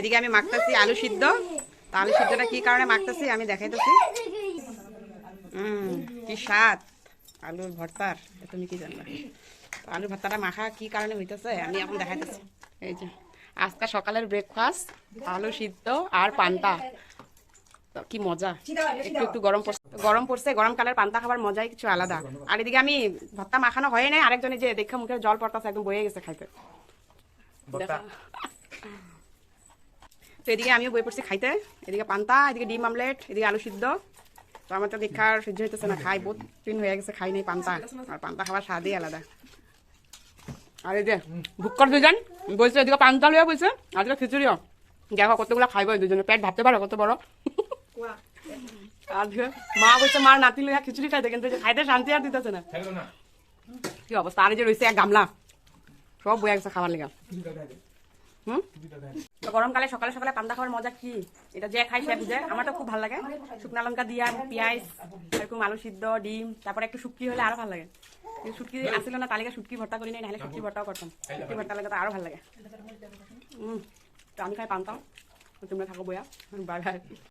এদিকে আমি মাখতেছি আলু সিদ্ধ। তো আলু সিদ্ধটা কি কারণে মাখতেছি আমি দেখাইতেছি। কি স্বাদ আলুর ভর্তার, তুমি কি জানবা? আলু ভর্তাটা মাখা কি কারণে হইতেছে আমি এখন দেখাইতেছি। এই যে আজকে সকালের ব্রেকফাস্ট আলু সিদ্ধ আর পান্তা, কি মজা। একটু একটু গরম পড়ছে, গরমকালের পান্তা খাবার মজাই কিছু আলাদা। আর এদিকে আমি ভর্তা মাখানো হয় নাই, আরেকজনে যে দেখে মুখের জল পড়তেছে, একদম বয়ে গেছে খাইতে। তো এদিকে আমিও বই পড়ছি খাইতে, এদিকে পান্তা, এদিকে ডিম আমলেট, এদিকে আলু সিদ্ধ। তো আমার তো দেখার সহ্য হইতেছে না, খাই বহুত দিন হয়ে গেছে খাই নাই পান্তা। আর পান্তা খাবার স্বাদই আলাদা। আর এই যে ভুক্কর দুজন বলছে, এদিকে পান্তা লইয়া বলছে, আজকে খিচুড়িও। দেখো কতগুলো খাইব দুজনে, পেট ভাবতে পারো কত বড়। আজকে মা বলছে মার নাতি লইয়া খিচুড়ি খাইতে, কিন্তু খাইতে শান্তি আর দিতেছে না। কি অবস্থা। আর এই যে রয়েছে এক গামলা, সব বয়ে গেছে খাবার লেগা। তো গরমকালে সকালে সকালে পান্তা খাওয়ার মজা কি, এটা যে খাই সে বুঝে। আমার তো খুব ভালো লাগে, শুকনা লঙ্কা দিয়া পেঁয়াজ এরকম আলু সিদ্ধ ডিম, তারপরে একটু শুটকি হলে আরো ভালো লাগে। কিন্তু শুটকি আসছিল না, তালিকা শুটকি ভর্তা করি নাই, নাহলে শুটকি ভর্তাও করতাম। শুটকি ভর্তা লাগে তো আরো ভালো লাগে। তো আমি খাই পান্তা, তোমরা থাকো বয়া। Bye bye.